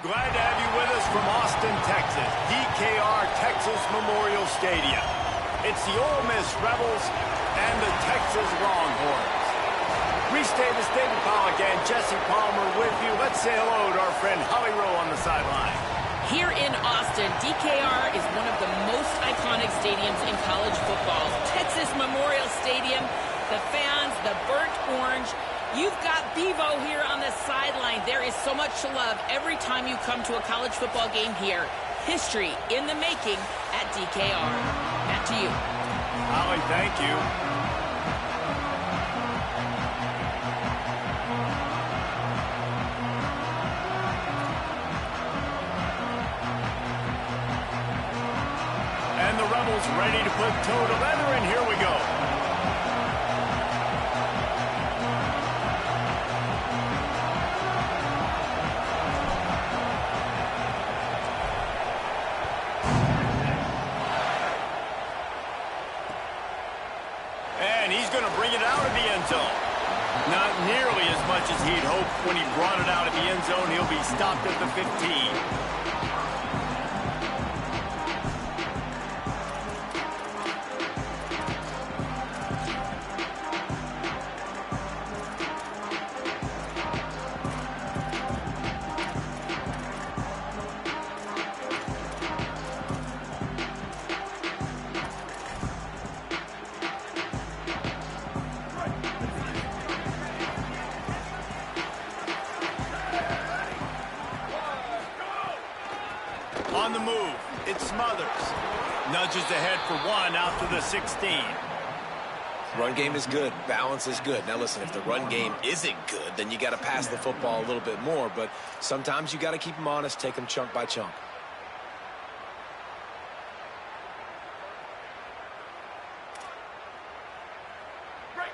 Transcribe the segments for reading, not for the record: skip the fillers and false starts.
Glad to have you with us from Austin, Texas, DKR Texas Memorial Stadium. It's the Ole Miss Rebels and the Texas Longhorns. Reese Davis, David Pollack, and Jesse Palmer with you. Let's say hello to our friend Holly Rowe on the sideline. Here in Austin, DKR is one of the most iconic stadiums in college football. Texas Memorial Stadium, the fans, the burnt orange. You've got Bevo here on the sideline. There is so much to love every time you come to a college football game here. History in the making at DKR. Back to you. Holly, thank you. And the Rebels ready to put toe to leather, and here we go. And he's going to bring it out of the end zone. Not nearly as much as he'd hoped when he brought it out of the end zone. He'll be stopped at the 15. On the move, it's Smothers. Nudges ahead for one out to the 16. Run game is good. Balance is good. Now listen, if the run game isn't good, then you got to pass the football a little bit more. But sometimes you got to keep them honest, take them chunk by chunk.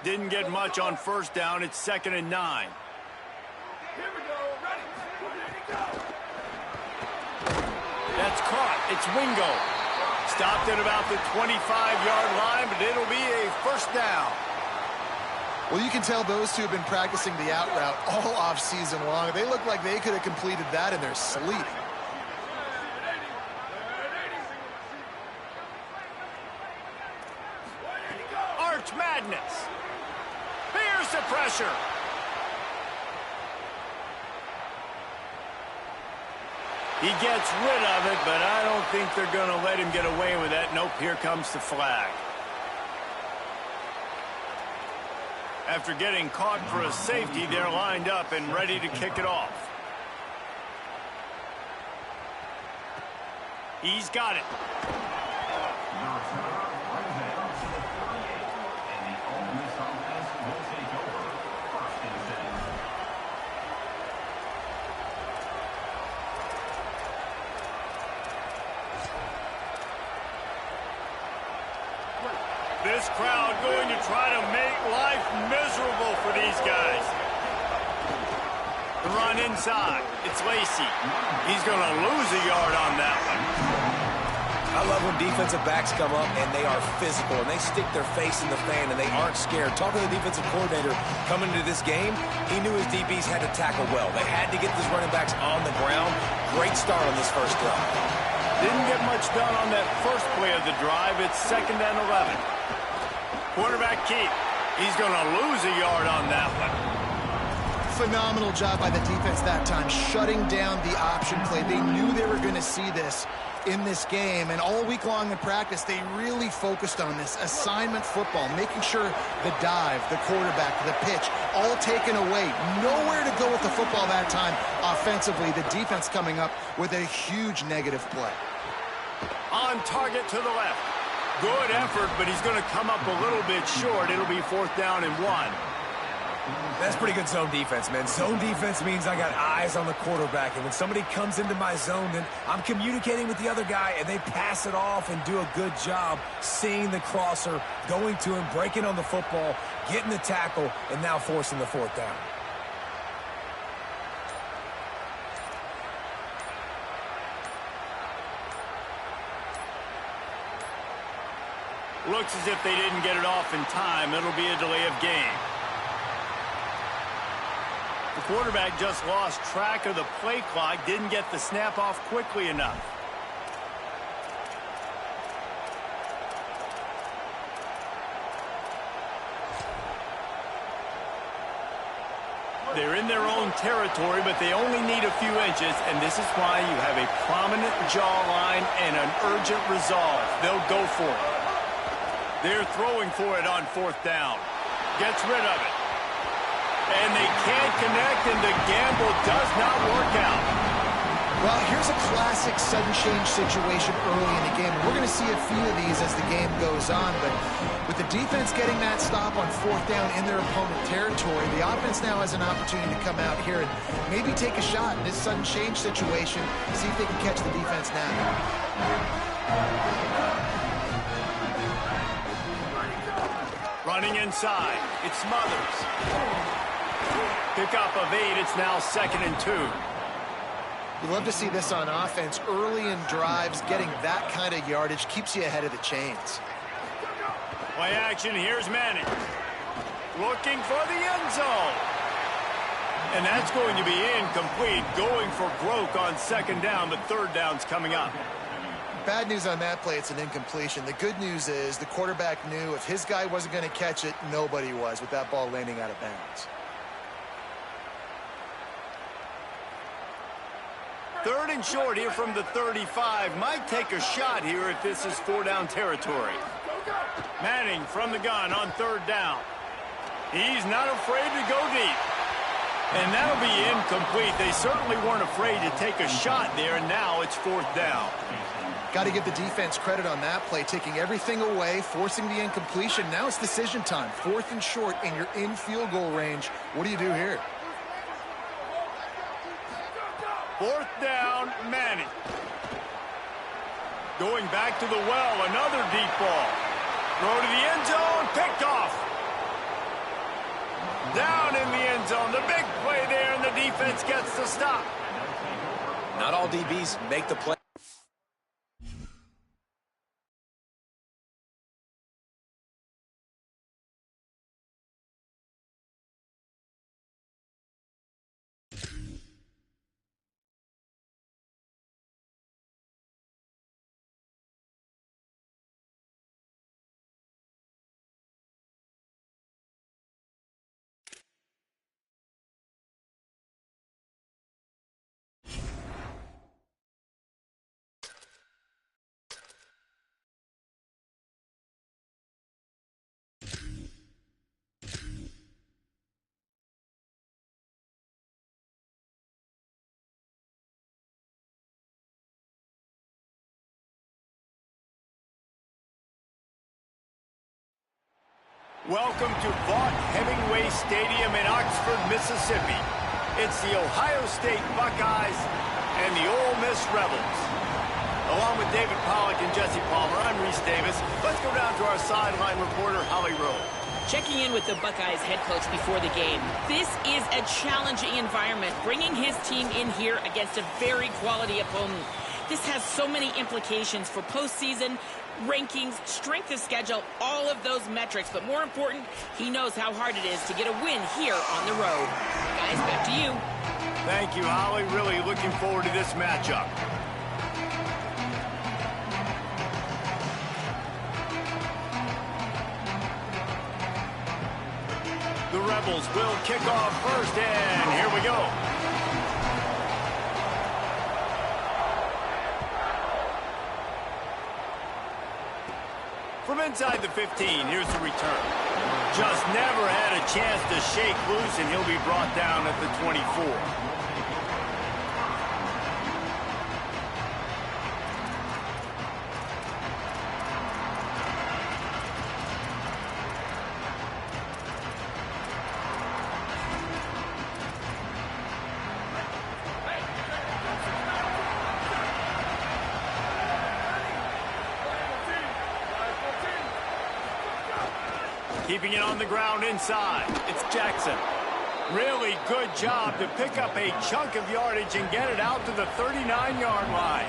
Didn't get much on first down. It's 2nd and 9. Here we go. Ready go. That's caught. It's Wingo. Stopped at about the 25-yard line, but it'll be a first down. Well, you can tell those two have been practicing the out route all off-season long. They look like they could have completed that in their sleep. Arch Madness. Here's the pressure. He gets rid of it, but I don't think they're going to let him get away with that. Nope, here comes the flag. After getting caught for a safety, they're lined up and ready to kick it off. He's got it. This crowd going to try to make life miserable for these guys. The run inside. It's Lacey. He's going to lose a yard on that one. I love when defensive backs come up and they are physical and they stick their face in the fan and they aren't scared. Talking to the defensive coordinator coming into this game, he knew his DBs had to tackle well. They had to get these running backs on the ground. Great start on this first drive. Didn't get much done on that first play of the drive. It's 2nd and 11. Quarterback keep. He's going to lose a yard on that one. Phenomenal job by the defense that time, shutting down the option play. They knew they were going to see this in this game, and all week long in practice, they really focused on this assignment football, making sure the dive, the quarterback, the pitch, all taken away. Nowhere to go with the football that time offensively. The defense coming up with a huge negative play. On target to the left. Good effort, but he's going to come up a little bit short. It'll be 4th down and 1. That's pretty good zone defense, man. Zone defense means I got eyes on the quarterback, and when somebody comes into my zone, then I'm communicating with the other guy, and they pass it off and do a good job seeing the crosser, going to him, breaking on the football, getting the tackle, and now forcing the 4th down. Looks as if they didn't get it off in time. It'll be a delay of game. The quarterback just lost track of the play clock, didn't get the snap off quickly enough. They're in their own territory, but they only need a few inches, and this is why you have a prominent jawline and an urgent resolve. They'll go for it. They're throwing for it on 4th down. Gets rid of it. And they can't connect, and the gamble does not work out. Well, here's a classic sudden change situation early in the game. We're going to see a few of these as the game goes on, but with the defense getting that stop on 4th down in their opponent territory, the offense now has an opportunity to come out here and maybe take a shot in this sudden change situation, see if they can catch the defense now. Running inside, it's Smothers. Pickup of 8, it's now 2nd and 2. You love to see this on offense. Early in drives, getting that kind of yardage keeps you ahead of the chains. Play action, here's Manning. Looking for the end zone. And that's going to be incomplete. Going for broke on 2nd down, but 3rd down's coming up. Bad news on that play, it's an incompletion. The good news is the quarterback knew if his guy wasn't going to catch it, nobody was with that ball landing out of bounds. 3rd and short here from the 35. Might take a shot here if this is 4-down territory. Manning from the gun on 3rd down. He's not afraid to go deep. And that'll be incomplete. They certainly weren't afraid to take a shot there, and now it's 4th down. Got to give the defense credit on that play, taking everything away, forcing the incompletion. Now it's decision time. 4th and short, and you're in field goal range. What do you do here? 4th down, Manning. Going back to the well, another deep ball. Throw to the end zone, picked off. Down in the end zone, the big play there, and the defense gets the stop. Not all DBs make the play. Welcome to Vaught Hemingway Stadium in Oxford, Mississippi. It's the Ohio State Buckeyes and the Ole Miss Rebels. Along with David Pollack and Jesse Palmer, I'm Reese Davis. Let's go down to our sideline reporter, Holly Rowe. Checking in with the Buckeyes head coach before the game. This is a challenging environment, bringing his team in here against a very quality opponent. This has so many implications for postseason, rankings, strength of schedule, all of those metrics. But more important, he knows how hard it is to get a win here on the road. Guys, back to you. Thank you, Holly. Really looking forward to this matchup. The Rebels will kick off first, and here we go. From inside the 15, here's the return. Just never had a chance to shake loose, and he'll be brought down at the 24. Keeping it on the ground inside. It's Jackson. Really good job to pick up a chunk of yardage and get it out to the 39-yard line.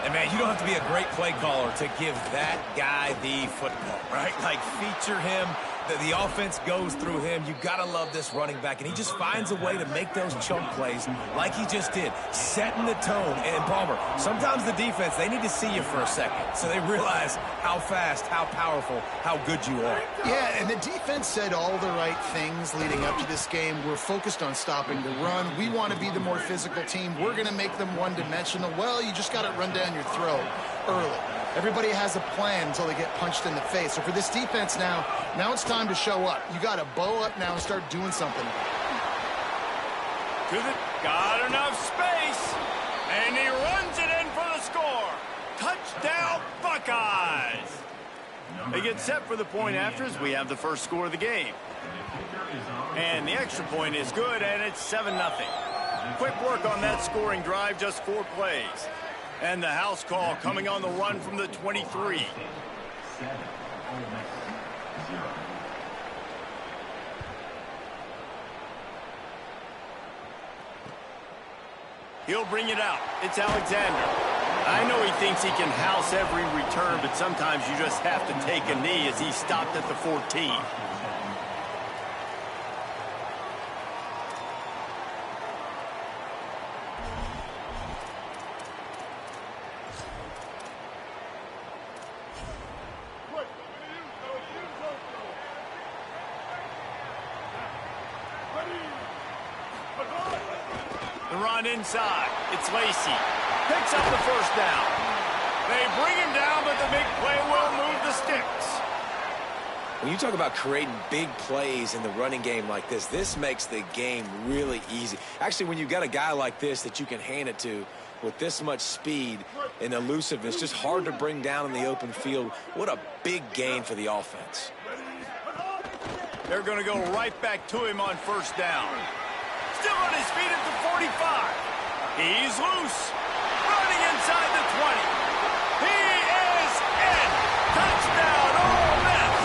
And, man, you don't have to be a great play caller to give that guy the football, right? Like, feature him, The offense goes through him. You got to love this running back, and he just finds a way to make those chunk plays like he just did, setting the tone. And Palmer, sometimes the defense, they need to see you for a second so they realize how fast, how powerful, how good you are. Yeah, and the defense said all the right things leading up to this game. We're focused on stopping the run. We want to be the more physical team. We're going to make them one-dimensional. Well, you just got to run down your throat early. Everybody has a plan until they get punched in the face. So for this defense now it's time to show up. You got to bow up now and start doing something. Got enough space, and he runs it in for the score. Touchdown, Buckeyes. They get set for the point after as we have the first score of the game. And the extra point is good, and it's 7-0. Quick work on that scoring drive, just 4 plays. And the house call coming on the run from the 23. He'll bring it out. It's Alexander. I know he thinks he can house every return, but sometimes you just have to take a knee as he stopped at the 14. Inside, it's Lacey. Picks up the first down. They bring him down, but the big play will move the sticks. When you talk about creating big plays in the running game like this makes the game really easy. Actually, when you've got a guy like this that you can hand it to with this much speed and elusiveness, just hard to bring down in the open field. What a big gain for the offense. They're going to go right back to him on first down. Still on his feet at the 45. He's loose. Running inside the 20. He is in. Touchdown, Ole Miss.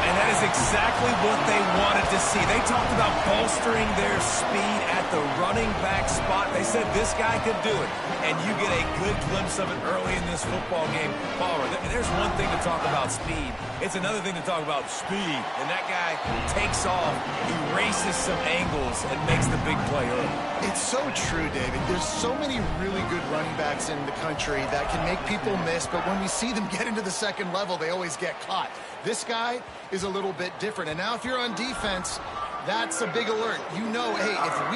And that is exactly what they wanted to see. They talked about bolstering their speed at the running back spot. They said this guy could do it. And you get a good glimpse of it early in this football game. Palmer, there's one thing to talk about speed. It's another thing to talk about speed. And that guy takes off, erases some angles, and makes the big play early. It's so true, David. There's so many really good running backs in the country that can make people miss, but when we see them get into the second level, they always get caught. This guy is a little bit different. And now if you're on defense, that's a big alert. You know, hey, if we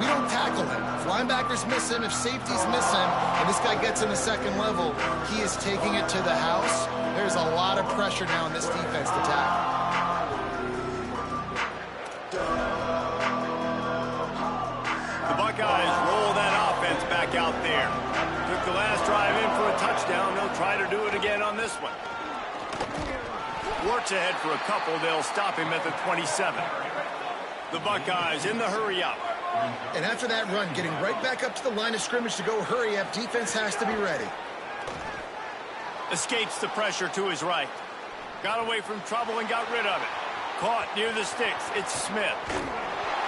don't tackle him, if linebackers miss him, if safeties miss him, and this guy gets in the second level, he is taking it to the house. There's a lot of pressure now in this defense to tackle. The Buckeyes roll that offense back out there. Took the last drive in for a touchdown. They'll try to do it again on this one. Works ahead for a couple. They'll stop him at the 27. The Buckeyes in the hurry-up. And after that run, getting right back up to the line of scrimmage to go hurry up, defense has to be ready. Escapes the pressure to his right. Got away from trouble and got rid of it. Caught near the sticks. It's Smith.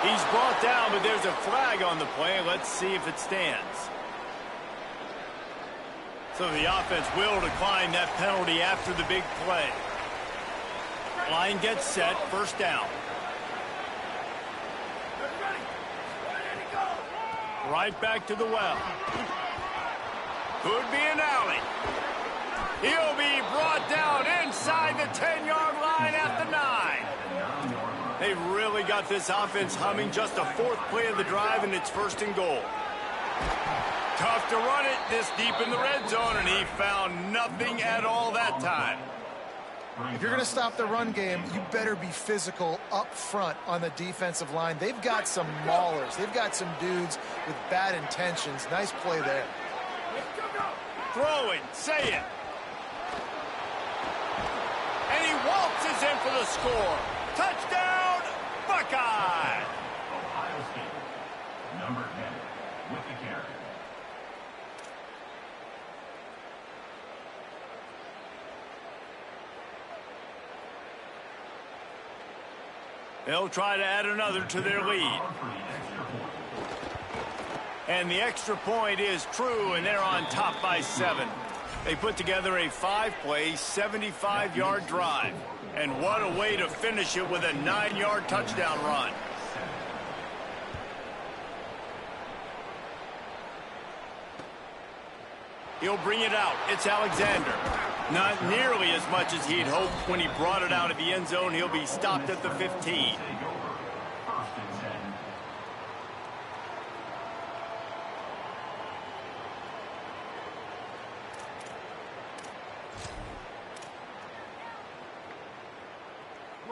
He's brought down, but there's a flag on the play. Let's see if it stands. So the offense will decline that penalty after the big play. Line gets set, first down. Right back to the well. Could be an alley. He'll be brought down inside the 10-yard line at the 9. They've really got this offense humming. Just a fourth play of the drive, and it's first and goal. Tough to run it this deep in the red zone, and he found nothing at all that time. If you're going to stop the run game, you better be physical up front on the defensive line. They've got some maulers. They've got some dudes with bad intentions. Nice play there. Throwing, say it. And he waltzes in for the score. Touchdown, Buckeye. Ohio State, number 10, with the carry. They'll try to add another to their lead. And the extra point is true, and they're on top by 7. They put together a 5-play, 75-yard drive. And what a way to finish it with a 9-yard touchdown run. He'll bring it out. It's Alexander. Not nearly as much as he'd hoped when he brought it out of the end zone. He'll be stopped at the 15.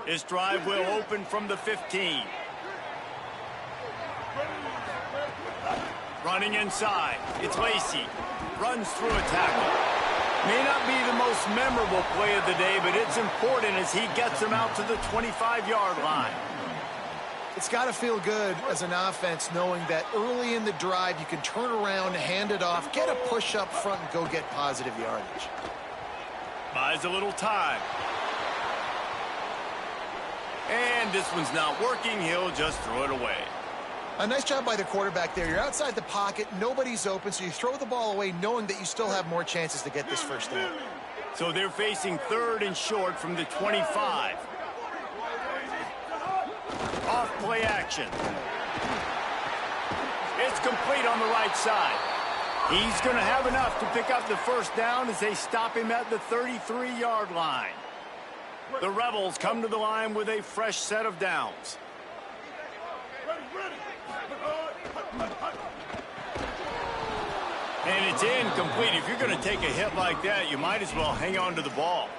This drive will open from the 15. Running inside. It's Lacey. Runs through a tackle. May not be the most memorable play of the day, but it's important as he gets him out to the 25-yard line. It's got to feel good as an offense knowing that early in the drive you can turn around, hand it off, get a push up front, and go get positive yardage. Buys a little time. And this one's not working. He'll just throw it away. A nice job by the quarterback there. You're outside the pocket. Nobody's open, so you throw the ball away knowing that you still have more chances to get this first down. So they're facing 3rd and short from the 25. Off play action. It's complete on the right side. He's going to have enough to pick up the first down as they stop him at the 33-yard line. The Rebels come to the line with a fresh set of downs. And it's incomplete. If you're going to take a hit like that, you might as well hang on to the ball.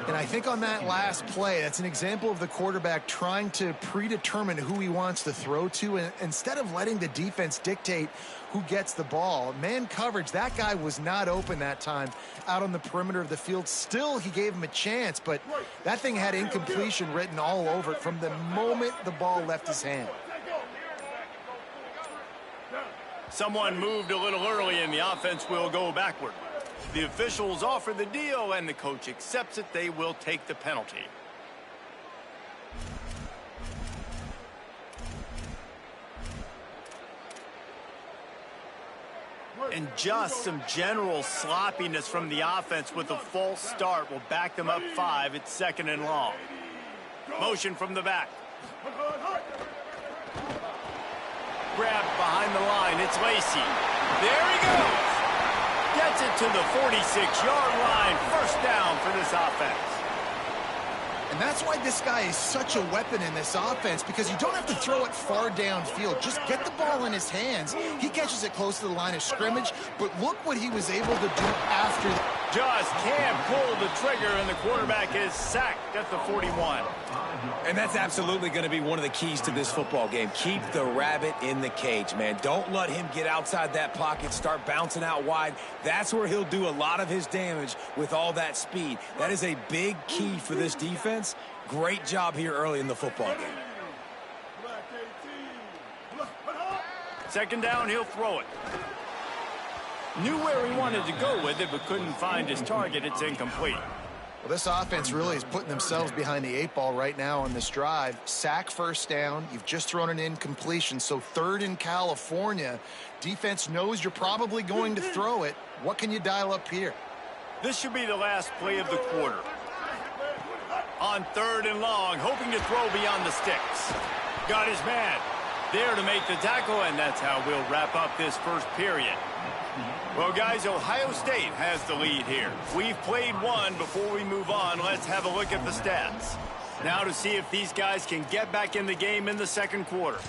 And I think on that last play, that's an example of the quarterback trying to predetermine who he wants to throw to, and instead of letting the defense dictate who gets the ball. Man coverage, that guy was not open that time out on the perimeter of the field. Still, he gave him a chance, but that thing had incompletion written all over it from the moment the ball left his hand. Someone moved a little early, and the offense will go backward. The officials offer the deal, and the coach accepts it. They will take the penalty. And just some general sloppiness from the offense with a false start will back them up 5. It's 2nd and long. Motion from the back. Grabbed behind the line. It's Lacey. There he goes. Gets it to the 46-yard line. First down for this offense. And that's why this guy is such a weapon in this offense, because you don't have to throw it far downfield. Just get the ball in his hands. He catches it close to the line of scrimmage, but look what he was able to do after that. Just can't pull the trigger, and the quarterback is sacked at the 41. And that's absolutely going to be one of the keys to this football game. Keep the rabbit in the cage, man. Don't let him get outside that pocket, start bouncing out wide. That's where he'll do a lot of his damage with all that speed. That is a big key for this defense. Great job here early in the football game. 2nd down, he'll throw it. Knew where he wanted to go with it, but couldn't find his target. It's incomplete. Well, this offense really is putting themselves behind the 8 ball right now on this drive. Sack, first down. You've just thrown an incompletion, so 3rd in California. Defense knows you're probably going to throw it. What can you dial up here? This should be the last play of the quarter. On 3rd and long, hoping to throw beyond the sticks. Got his man there to make the tackle, and that's how we'll wrap up this first period. Well, guys, Ohio State has the lead here. We've played one. Before we move on, let's have a look at the stats. Now to see if these guys can get back in the game in the 2nd quarter.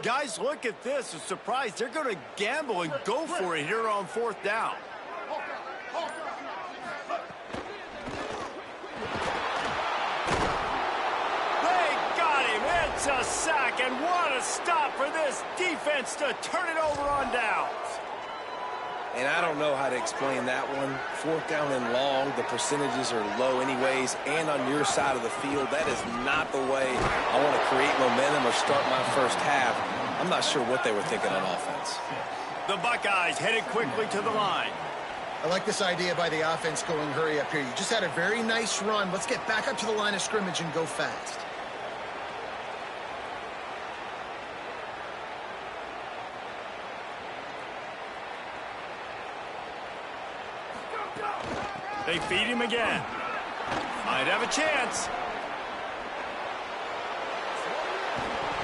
Guys, look at this. A surprise. They're going to gamble and go for it here on 4th down. They got him. It's a sack, and what a stop for this defense to turn it over on downs. And I don't know how to explain that one. 4th down and long, the percentages are low anyways, and on your side of the field, that is not the way I want to create momentum or start my first half. I'm not sure what they were thinking on offense. The Buckeyes headed quickly to the line. I like this idea by the offense going hurry up here. You just had a very nice run. Let's get back up to the line of scrimmage and go fast. They feed him again. Might have a chance.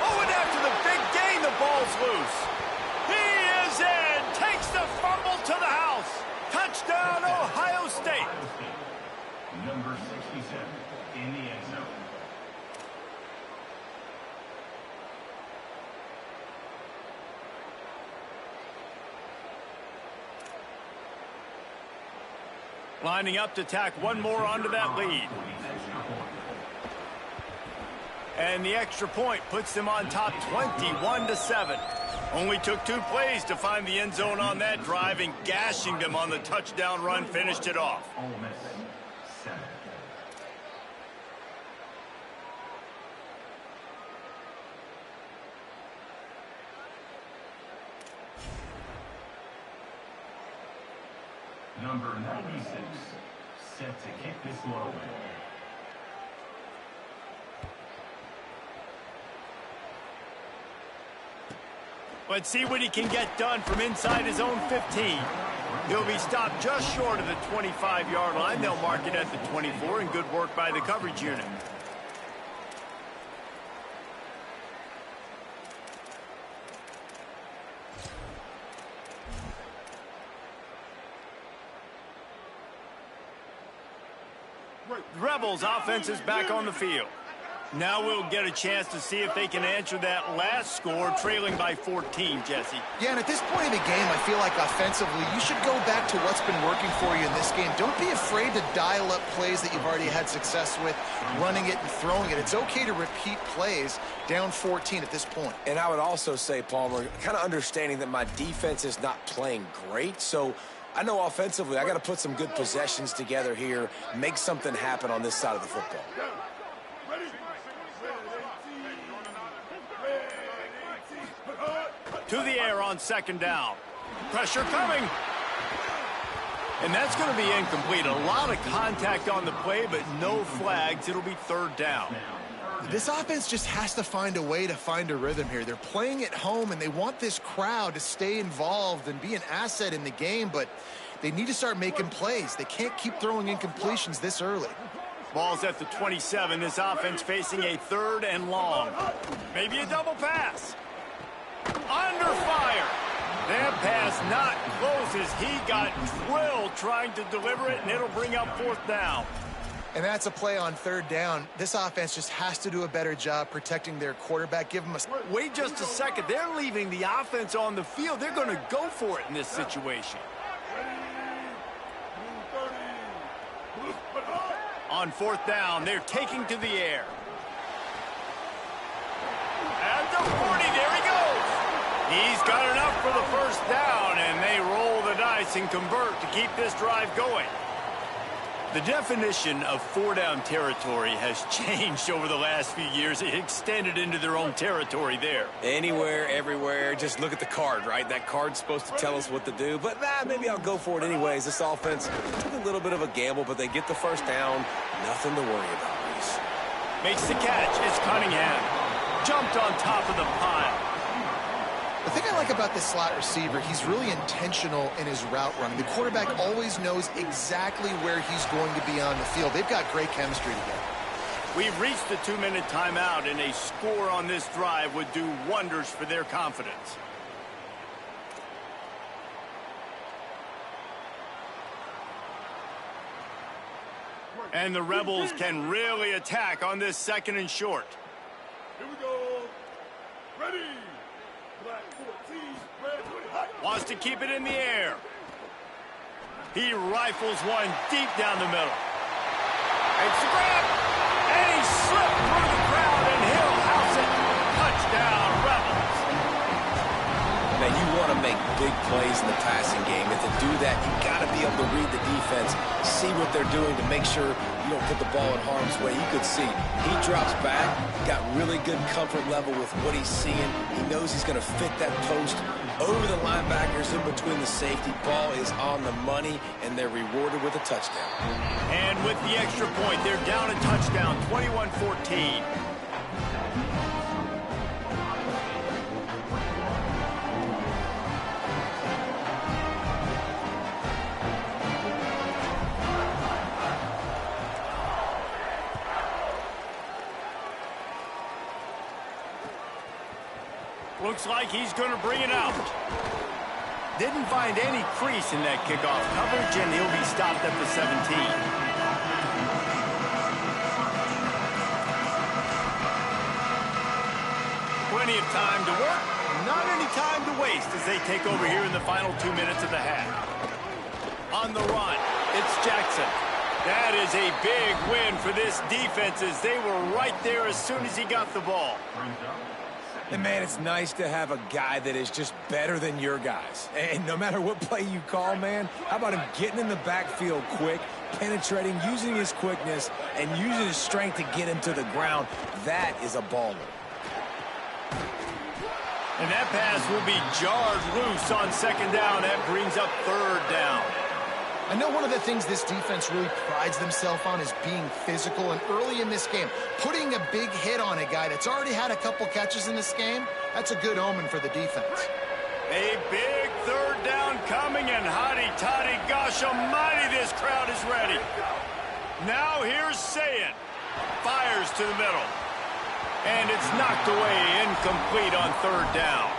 Oh, and after the big gain, the ball's loose. He is in. Takes the fumble to the house. Touchdown, Ohio State. Number 67 in the end zone. Lining up to tack one more onto that lead. And the extra point puts them on top 21-7. Only took 2 plays to find the end zone on that drive, and gashing them on the touchdown run finished it off. Ole Miss 7. Number 96, set to kick this one away. Let's see what he can get done from inside his own 15. He'll be stopped just short of the 25-yard line. They'll mark it at the 24, and good work by the coverage unit. The Rebels' offense is back on the field. Now we'll get a chance to see if they can answer that last score, trailing by 14, Jesse. Yeah, and at this point in the game, I feel like offensively, you should go back to what's been working for you in this game. Don't be afraid to dial up plays that you've already had success with, running it and throwing it. It's okay to repeat plays down 14 at this point. And I would also say, Palmer, kind of understanding that my defense is not playing great, so I know offensively I got to put some good possessions together here, make something happen on this side of the football. To the air on second down. Pressure coming. And that's going to be incomplete. A lot of contact on the play, but no flags. It'll be third down. This offense just has to find a way to find a rhythm here. They're playing at home, and they want this crowd to stay involved and be an asset in the game, but they need to start making plays. They can't keep throwing incompletions this early. Ball's at the 27. This offense facing a 3rd and long. Maybe a double pass. Under fire. That pass not close as he got drilled trying to deliver it, and it'll bring up 4th down. And that's a play on 3rd down. This offense just has to do a better job protecting their quarterback. Give them a... Wait just a second. They're leaving the offense on the field. They're going to go for it in this situation. On 4th down, they're taking to the air. At the 40, there he goes. He's got enough for the 1st down, and they roll the dice and convert to keep this drive going. The definition of 4-down territory has changed over the last few years. It extended into their own territory there. Anywhere, everywhere, just look at the card, right? That card's supposed to tell us what to do, but maybe I'll go for it anyways. This offense took a little bit of a gamble, but they get the 1st down. Nothing to worry about, Reese. Makes the catch. It's Cunningham. Jumped on top of the pile. The thing I like about this slot receiver, he's really intentional in his route running. The quarterback always knows exactly where he's going to be on the field. They've got great chemistry together. We've reached the 2-minute timeout, and a score on this drive would do wonders for their confidence. And the Rebels can really attack on this 2nd and short. Here we go. Ready. Black 14, red 20. Wants to keep it in the air. He rifles one deep down the middle. It's a grab. And he slipped through the crowd, and he'll house it. Touchdown, Rebels. Now, you want to make big plays in the passing game. And to do that, you got to be able to read the defense, see what they're doing to make sure you don't put the ball in harm's way. You could see he drops back, got really good comfort level with what he's seeing. He knows he's going to fit that post over the linebackers in between the safety. Ball is on the money, and they're rewarded with a touchdown. And with the extra point, they're down a touchdown, 21-14. Looks like he's going to bring it out. Didn't find any crease in that kickoff coverage, and he'll be stopped at the 17. Plenty of time to work, not any time to waste as they take over here in the final 2 minutes of the half. On the run, it's Jackson. That is a big win for this defense as they were right there as soon as he got the ball. And, man, it's nice to have a guy that is just better than your guys. And no matter what play you call, man, how about him getting in the backfield quick, penetrating, using his quickness, and using his strength to get him to the ground? That is a baller. And that pass will be jarred loose on second down. That brings up third down. I know one of the things this defense really prides themselves on is being physical, and early in this game, putting a big hit on a guy that's already had a couple catches in this game, that's a good omen for the defense. A big third down coming, and hotty-toddy, gosh almighty, this crowd is ready. Now here's Sayin. Fires to the middle. And it's knocked away, incomplete on third down.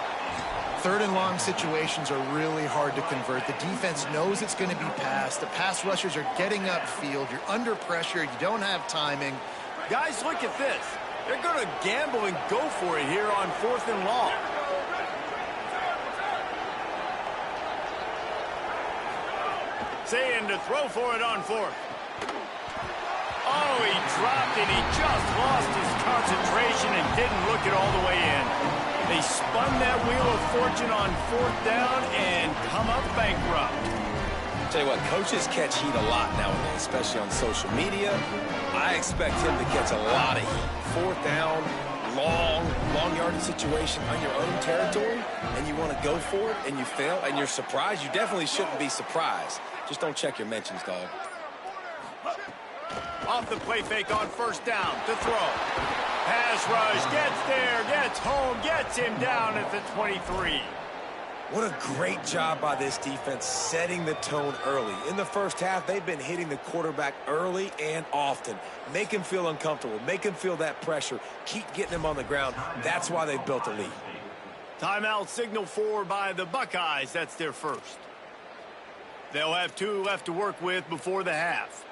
Third and long situations are really hard to convert. The defense knows it's going to be passed. The pass rushers are getting upfield. You're under pressure. You don't have timing. Guys, look at this. They're going to gamble and go for it here on fourth and long. Saying to throw for it on fourth. Oh, he dropped it. He just lost his concentration and didn't look it all the way in. They spun that wheel of fortune on fourth down and come up bankrupt. Tell you what, coaches catch heat a lot nowadays, especially on social media. I expect him to catch a lot of heat. Fourth down, long yardage situation on your own territory, and you want to go for it, and you fail, and you're surprised. You definitely shouldn't be surprised. Just don't check your mentions, dog. Off the play fake on first down to throw. Pass rush, gets there, gets home, gets him down at the 23. What a great job by this defense setting the tone early. In the first half, they've been hitting the quarterback early and often. Make him feel uncomfortable. Make him feel that pressure. Keep getting him on the ground. That's why they've built a lead. Timeout signal for by the Buckeyes. That's their first. They'll have 2 left to work with before the half.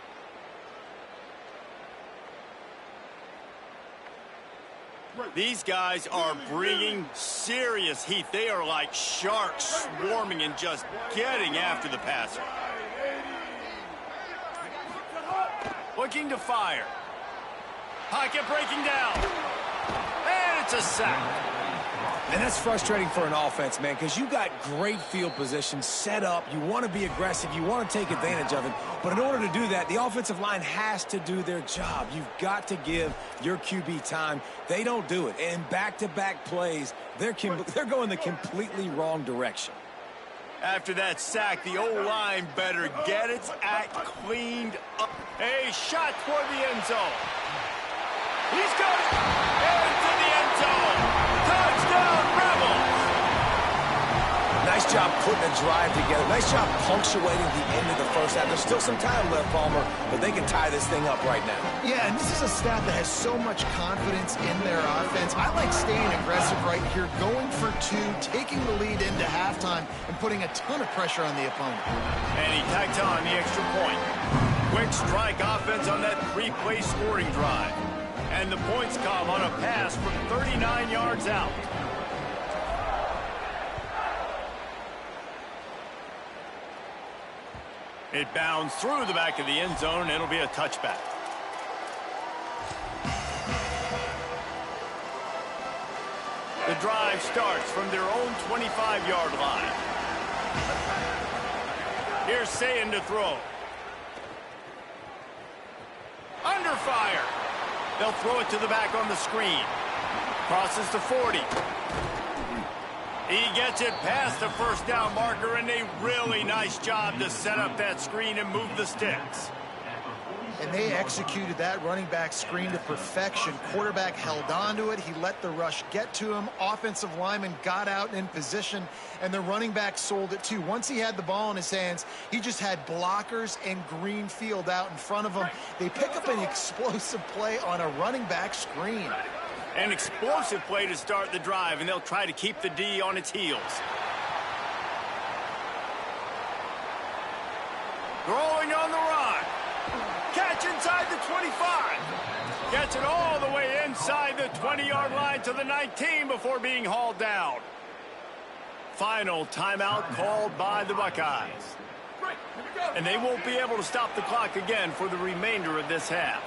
These guys are bringing serious heat. They are like sharks swarming and just getting after the passer. Looking to fire. Pocket breaking down. And it's a sack. And that's frustrating for an offense, man, because you got great field position set up. You want to be aggressive. You want to take advantage of it. But in order to do that, the offensive line has to do their job. You've got to give your QB time. They don't do it. And back-to-back plays, they're going the completely wrong direction. After that sack, the O-line better get its act cleaned up. A shot toward the end zone. He's got it. Into the end zone. Touchdown, Rebels! Nice job putting a drive together. Nice job punctuating the end of the first half. There's still some time left, Palmer, but they can tie this thing up right now. Yeah, and this is a staff that has so much confidence in their offense. I like staying aggressive right here, going for 2, taking the lead into halftime, and putting a ton of pressure on the opponent. And he tacked on the extra point. Quick strike offense on that 3-play scoring drive. And the points come on a pass from 39 yards out. It bounds through the back of the end zone, and it'll be a touchback. The drive starts from their own 25-yard line. Here's Sayin to throw. Under fire. They'll throw it to the back on the screen. Crosses to 40. He gets it past the first down marker, and a really nice job to set up that screen and move the sticks. And they executed that running back screen to perfection. Quarterback held on to it. He let the rush get to him. Offensive lineman got out and in position, and the running back sold it too. Once he had the ball in his hands, he just had blockers and green field out in front of him. They pick up an explosive play on a running back screen. An explosive play to start the drive, and they'll try to keep the D on its heels. Throwing on the run. Catch inside the 25. Gets it all the way inside the 20-yard line to the 19 before being hauled down. Final timeout called by the Buckeyes. And they won't be able to stop the clock again for the remainder of this half.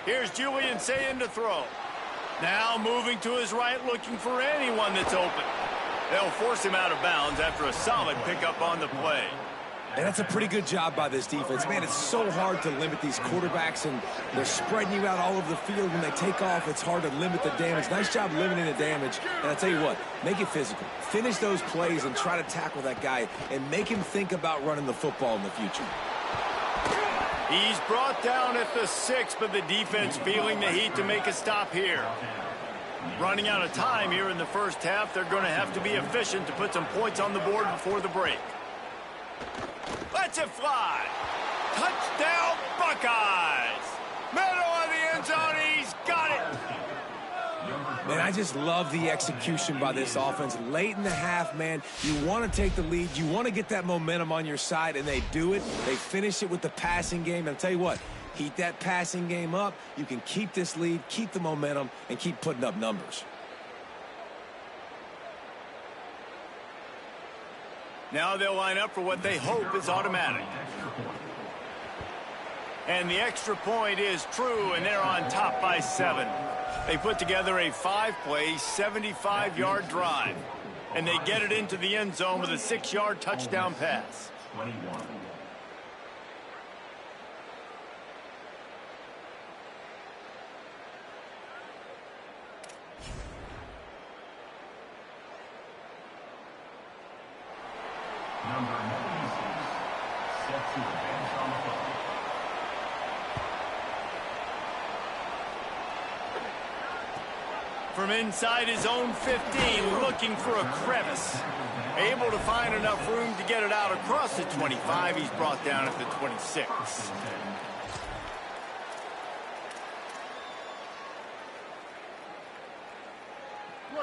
Here's Julian Sayin to throw. Now moving to his right, looking for anyone that's open. They'll force him out of bounds after a solid pickup on the play. And that's a pretty good job by this defense. Man, it's so hard to limit these quarterbacks, and they're spreading you out all over the field. When they take off, it's hard to limit the damage. Nice job limiting the damage. And I'll tell you what, make it physical. Finish those plays and try to tackle that guy and make him think about running the football in the future. He's brought down at the 6, but the defense feeling the heat to make a stop here. Running out of time here in the first half, they're going to have to be efficient to put some points on the board before the break. Lets it fly. Touchdown, Buckeyes. Middle of the end zone, he's got it. Man, I just love the execution by this offense. Late in the half, man, you want to take the lead. You want to get that momentum on your side, and they do it. They finish it with the passing game. And I'll tell you what, heat that passing game up. You can keep this lead, keep the momentum, and keep putting up numbers. Now they'll line up for what they hope is automatic. And the extra point is true, and they're on top by 7. They put together a 5-play, 75-yard drive. And they get it into the end zone with a 6-yard touchdown pass. 21. Number 96, set to advance on the play. From inside his own 15, looking for a crevice. Able to find enough room to get it out across the 25. He's brought down at the 26.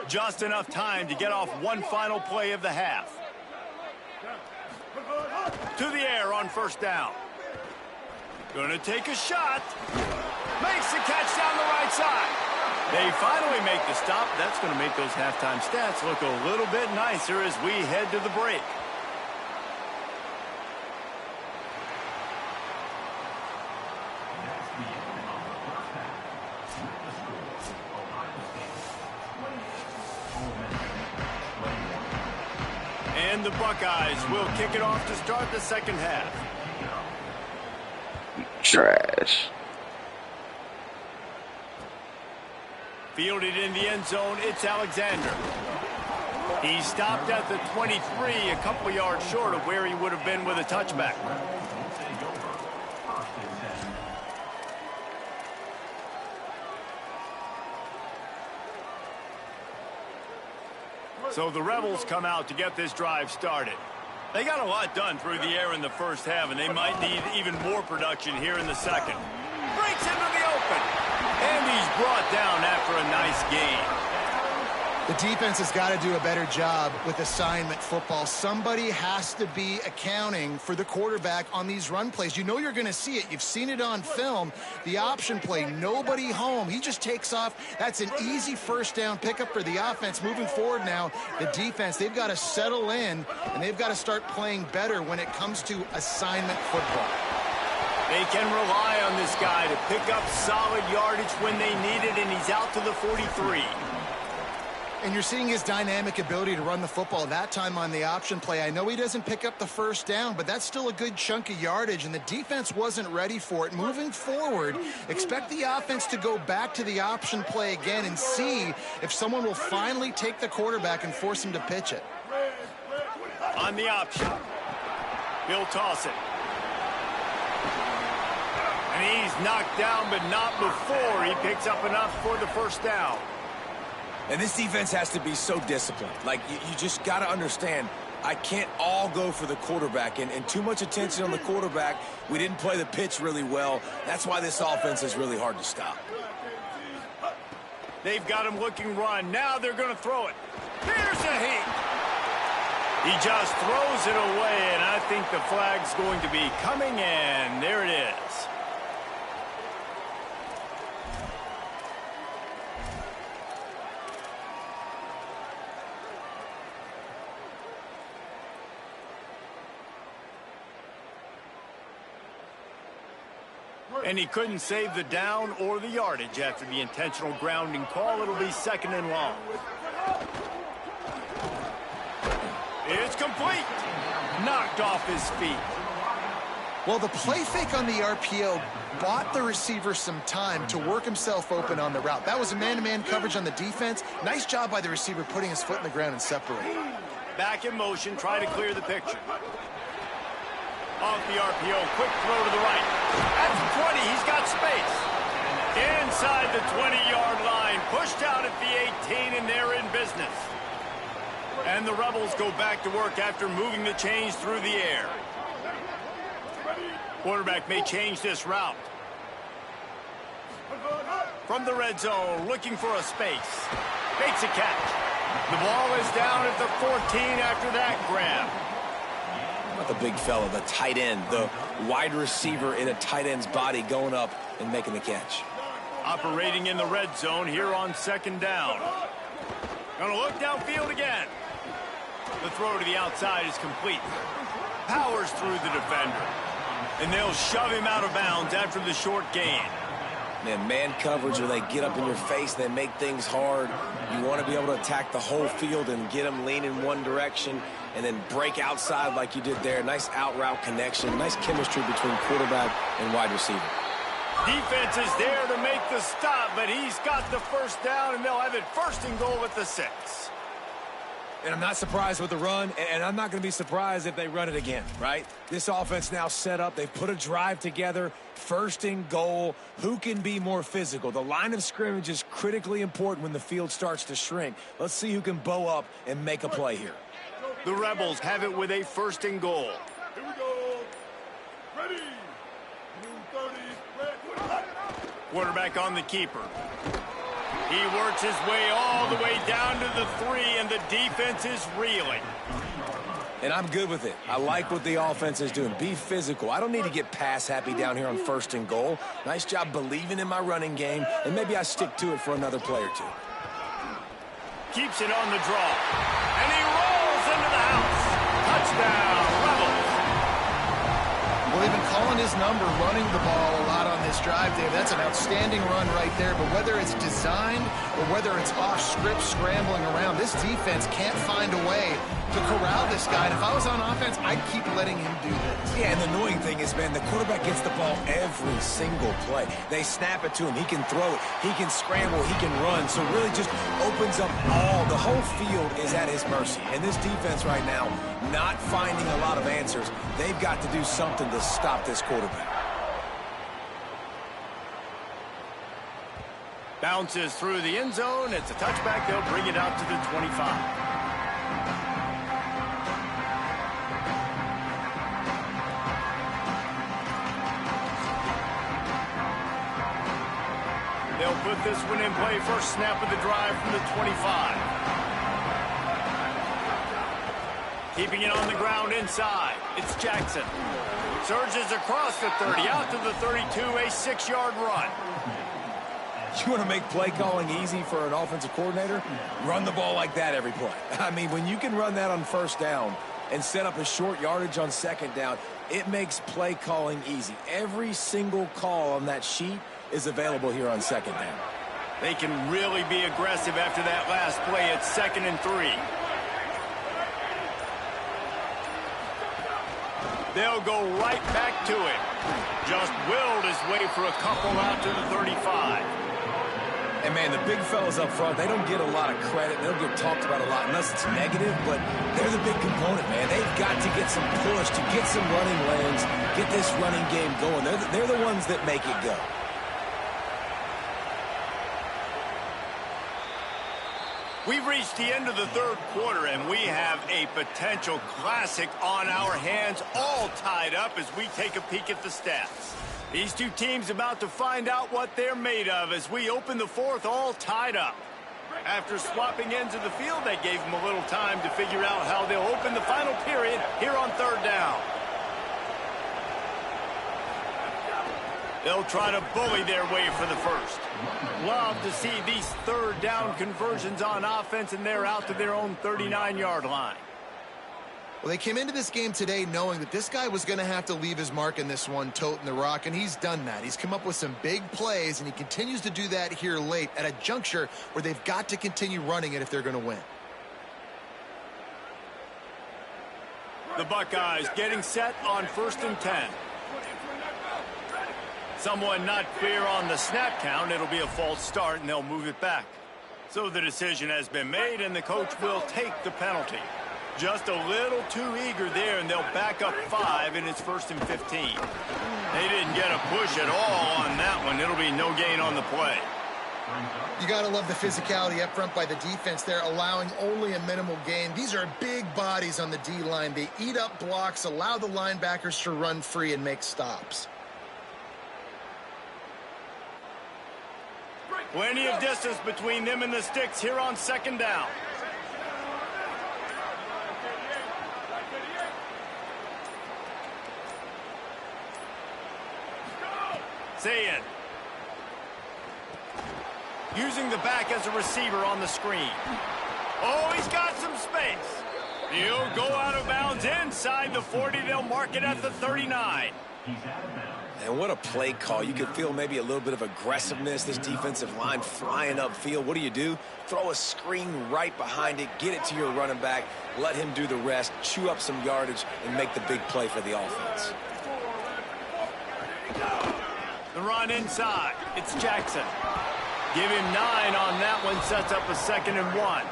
Just enough time to get off one final play of the half. To the air on first down. Gonna take a shot. Makes the catch down the right side. They finally make the stop. That's going to make those halftime stats look a little bit nicer as we head to the break. And the Buckeyes will kick it off to start the second half. Trash. Fielded in the end zone, it's Alexander. He stopped at the 23, a couple yards short of where he would have been with a touchback. So the Rebels come out to get this drive started. They got a lot done through the air in the first half, and they might need even more production here in the second. Breaks into the open. And he's brought down after a nice gain. The defense has got to do a better job with assignment football. Somebody has to be accounting for the quarterback on these run plays. You know you're going to see it. You've seen it on film. The option play, nobody home. He just takes off. That's an easy first down pickup for the offense. Moving forward now, the defense, they've got to settle in, and they've got to start playing better when it comes to assignment football. They can rely on this guy to pick up solid yardage when they need it, and he's out to the 43. And you're seeing his dynamic ability to run the football, that time on the option play. I know he doesn't pick up the first down, but that's still a good chunk of yardage, and the defense wasn't ready for it. Moving forward, expect the offense to go back to the option play again and see if someone will finally take the quarterback and force him to pitch it. On the option, he'll toss it. And he's knocked down, but not before he picks up enough for the first down. And this defense has to be so disciplined. Like, you just got to understand, I can't all go for the quarterback. And too much attention on the quarterback. We didn't play the pitch really well. That's why this offense is really hard to stop. They've got him looking run. Now they're going to throw it. Here's a heat. He just throws it away, and I think the flag's going to be coming in. There it is. And he couldn't save the down or the yardage after the intentional grounding call. It'll be second and long. It's complete. Knocked off his feet. Well, the play fake on the RPO bought the receiver some time to work himself open on the route. That was a man-to-man coverage on the defense. Nice job by the receiver putting his foot in the ground and separating. Back in motion, try to clear the picture. Off the RPO, quick throw to the right. At the 20, he's got space. Inside the 20-yard line, pushed out at the 18, and they're in business. And the Rebels go back to work after moving the chains through the air. Quarterback may change this route. From the red zone, looking for a space. Makes a catch. The ball is down at the 14 after that grab. Not the big fella, the tight end, the wide receiver in a tight end's body going up and making the catch. Operating in the red zone here on second down. Gonna look downfield again. The throw to the outside is complete. Powers through the defender. And they'll shove him out of bounds after the short gain. Man coverage, where they get up in your face, they make things hard. You want to be able to attack the whole field and get them leaning one direction and then break outside like you did there. Nice out route connection, nice chemistry between quarterback and wide receiver. Defense is there to make the stop, but he's got the first down, and they'll have it first and goal at the 6. And I'm not surprised with the run, and I'm not going to be surprised if they run it again, right? This offense now set up. They've put a drive together, first and goal. Who can be more physical? The line of scrimmage is critically important when the field starts to shrink. Let's see who can bow up and make a play here. The Rebels have it with a first and goal. Here we go. Ready. New 30. Quarterback on the keeper. He works his way all the way down to the 3, and the defense is reeling. And I'm good with it. I like what the offense is doing. Be physical. I don't need to get pass happy down here on first and goal. Nice job believing in my running game, and maybe I stick to it for another play or two. Keeps it on the draw. And he rolls into the house. Touchdown, Rebels. Well, they've been calling his number, running the ball a lot on this drive, Dave. That's an outstanding run right there. But whether it's designed or whether it's off script scrambling around, this defense can't find a way to corral this guy. And if I was on offense, I'd keep letting him do this. Yeah, and the annoying thing is, man, the quarterback gets the ball every single play. They snap it to him. He can throw it. He can scramble. He can run. So really just opens up all. The whole field is at his mercy. And this defense right now, not finding a lot of answers. They've got to do something to stop this quarterback. Bounces through the end zone. It's a touchback. They'll bring it out to the 25. They'll put this one in play. First snap of the drive from the 25. Keeping it on the ground inside. It's Jackson. Surges across the 30, out to the 32, a 6-yard run. You want to make play calling easy for an offensive coordinator? Run the ball like that every play. I mean, when you can run that on first down and set up a short yardage on second down, it makes play calling easy. Every single call on that sheet is available here on second down. They can really be aggressive after that last play at 2nd and 3. They'll go right back to it. Just willed his way for a couple out to the 35. And, man, the big fellas up front, they don't get a lot of credit. They don't get talked about a lot unless it's negative, but they're the big component, man. They've got to get some push, to get some running lanes, get this running game going. They're the ones that make it go. We've reached the end of the 3rd quarter, and we have a potential classic on our hands, all tied up as we take a peek at the stats. These two teams about to find out what they're made of as we open the 4th all tied up. After swapping ends of the field, they gave them a little time to figure out how they'll open the final period here on 3rd down. They'll try to bully their way for the 1st. Love to see these 3rd down conversions on offense, and they're out to their own 39-yard line. Well, they came into this game today knowing that this guy was going to have to leave his mark in this one, toting the rock, and he's done that. He's come up with some big plays, and he continues to do that here late at a juncture where they've got to continue running it if they're going to win. The Buckeyes getting set on 1st and 10. Someone not clear on the snap count. It'll be a false start, and they'll move it back. So the decision has been made, and the coach will take the penalty. Just a little too eager there, and they'll back up 5, and it's 1st and 15. They didn't get a push at all on that one. It'll be no gain on the play. You got to love the physicality up front by the defense there, allowing only a minimal gain. These are big bodies on the D-line. They eat up blocks, allow the linebackers to run free and make stops. Plenty of distance between them and the sticks here on 2nd down. Zayn. Using the back as a receiver on the screen. Oh, he's got some space. He'll go out of bounds inside the 40. They'll mark it at the 39. And what a play call. You could feel maybe a little bit of aggressiveness, this defensive line flying upfield. What do? Throw a screen right behind it, get it to your running back, let him do the rest, chew up some yardage, and make the big play for the offense. The run inside. It's Jackson. Give him 9 on that one. Sets up a 2nd and 1.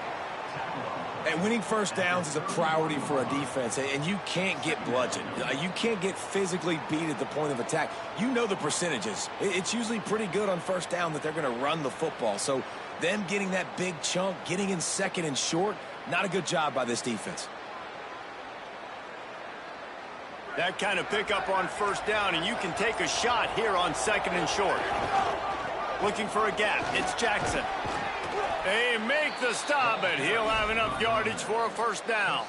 And winning 1st downs is a priority for a defense, and you can't get bludgeoned. You can't get physically beat at the point of attack. You know the percentages. It's usually pretty good on 1st down that they're going to run the football. So them getting that big chunk, getting in 2nd and short, not a good job by this defense. That kind of pickup on 1st down, and you can take a shot here on 2nd and short. Looking for a gap. It's Jackson. They make the stop, but he'll have enough yardage for a 1st down.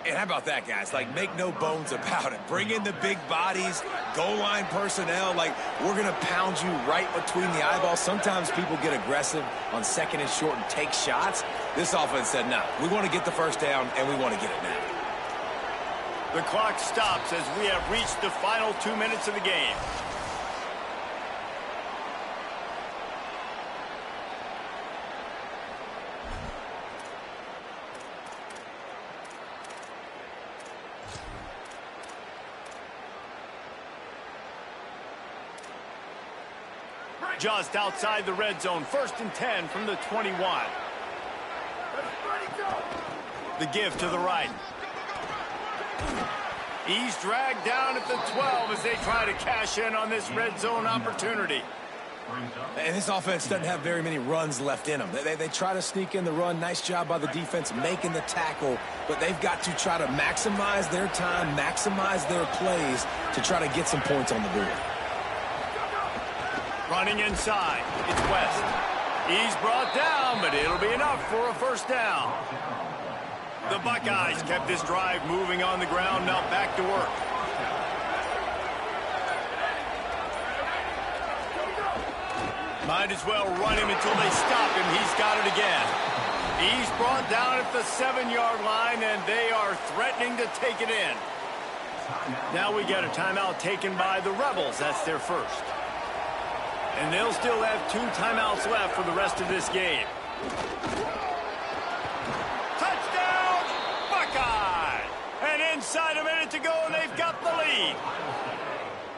And how about that, guys? Like, make no bones about it. Bring in the big bodies, goal line personnel. Like, we're going to pound you right between the eyeballs. Sometimes people get aggressive on 2nd and short and take shots. This offense said, no, we want to get the 1st down, and we want to get it now. The clock stops as we have reached the final 2 minutes of the game. Just outside the red zone, 1st and 10 from the 21. The give to the right. He's dragged down at the 12 as they try to cash in on this red zone opportunity. And this offense doesn't have very many runs left in them. They try to sneak in the run. Nice job by the defense making the tackle, but they've got to try to maximize their time, maximize their plays to try to get some points on the board. Running inside, it's West. He's brought down, but it'll be enough for a 1st down. The Buckeyes kept this drive moving on the ground, now back to work. Might as well run him until they stop him. He's got it again. He's brought down at the 7-yard line, and they are threatening to take it in. Now we get a timeout taken by the Rebels. That's their first. And they'll still have 2 timeouts left for the rest of this game. Touchdown, Buckeye! And inside a minute to go, and they've got the lead.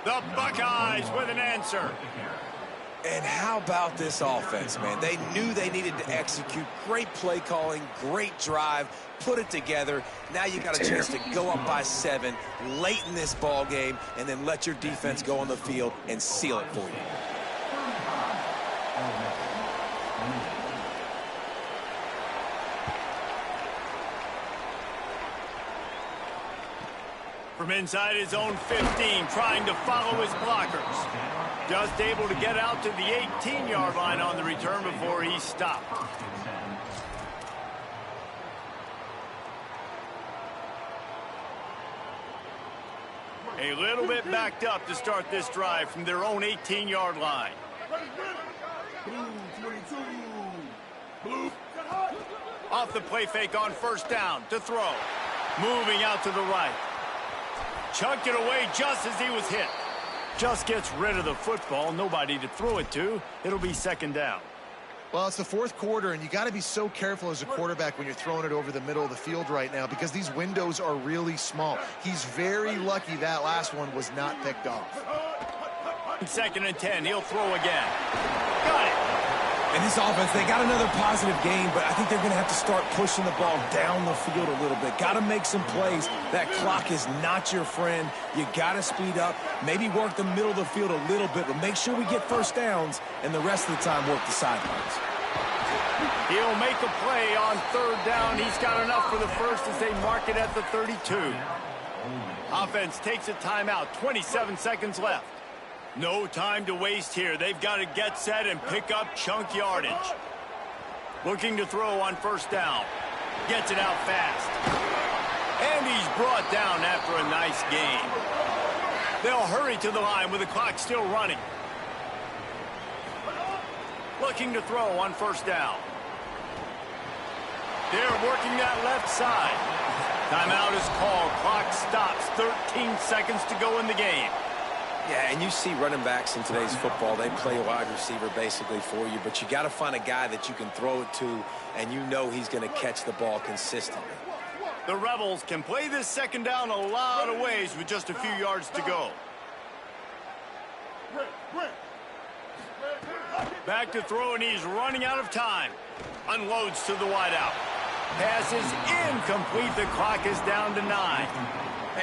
The Buckeyes with an answer. And how about this offense, man? They knew they needed to execute. Great play calling, great drive, put it together. Now you got a chance to go up by 7 late in this ball game and then let your defense go on the field and seal it for you. From inside his own 15, trying to follow his blockers. Just able to get out to the 18-yard line on the return before he stopped. A little bit backed up to start this drive from their own 18-yard line. Off the play fake on first down to throw. Moving out to the right. Chunked it away just as he was hit. Just gets rid of the football. Nobody to throw it to. It'll be second down. Well, it's the fourth quarter, and you got to be so careful as a quarterback when you're throwing it over the middle of the field right now because these windows are really small. He's very lucky that last one was not picked off. Second and 10. He'll throw again. Got it. And this offense, they got another positive game, but I think they're going to have to start pushing the ball down the field a little bit. Got to make some plays. That clock is not your friend. You got to speed up, maybe work the middle of the field a little bit, but make sure we get first downs, and the rest of the time work the sidelines. He'll make a play on third down. He's got enough for the first as they mark it at the 32. Offense takes a timeout. 27 seconds left. No time to waste here. They've got to get set and pick up chunk yardage. Looking to throw on first down. Gets it out fast. And he's brought down after a nice gain. They'll hurry to the line with the clock still running. Looking to throw on first down. They're working that left side. Timeout is called. Clock stops. 13 seconds to go in the game. Yeah, and you see running backs in today's football, they play wide receiver basically for you, but you got to find a guy that you can throw it to, and you know he's going to catch the ball consistently. The Rebels can play this second down a lot of ways with just a few yards to go. Back to throw, and he's running out of time. Unloads to the wideout. Pass is incomplete. The clock is down to 9.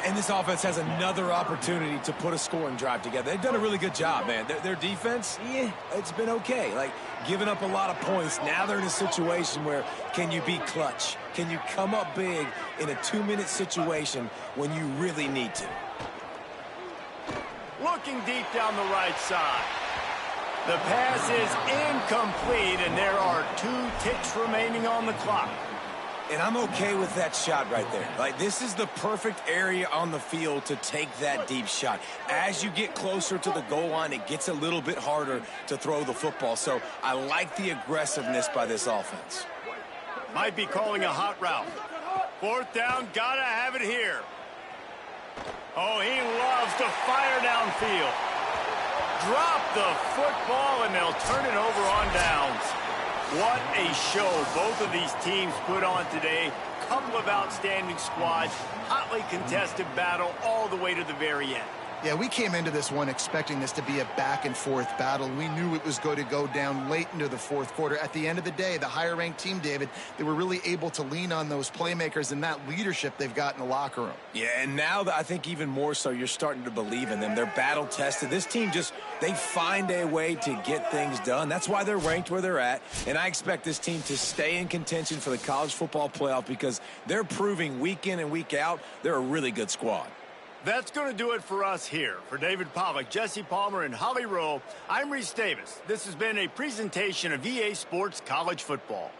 And this offense has another opportunity to put a scoring drive together. They've done a really good job, man. Their defense, yeah, it's been okay. Like, giving up a lot of points. Now they're in a situation where can you be clutch? Can you come up big in a 2-minute situation when you really need to? Looking deep down the right side. The pass is incomplete, and there are 2 ticks remaining on the clock. And I'm okay with that shot right there. Like, this is the perfect area on the field to take that deep shot. As you get closer to the goal line, it gets a little bit harder to throw the football. So I like the aggressiveness by this offense. Might be calling a hot route. Fourth down, gotta have it here. Oh, he loves to fire downfield. Drop the football, and they'll turn it over on downs. What a show both of these teams put on today. Couple of outstanding squads, hotly contested battle all the way to the very end. Yeah, we came into this one expecting this to be a back-and-forth battle. We knew it was going to go down late into the fourth quarter. At the end of the day, the higher-ranked team, David, they were really able to lean on those playmakers and that leadership they've got in the locker room. Yeah, and now I think even more so, you're starting to believe in them. They're battle-tested. This team they find a way to get things done. That's why they're ranked where they're at. And I expect this team to stay in contention for the college football playoff because they're proving week in and week out they're a really good squad. That's going to do it for us here. For David Pollack, Jesse Palmer, and Holly Rowe, I'm Reese Davis. This has been a presentation of EA Sports College Football.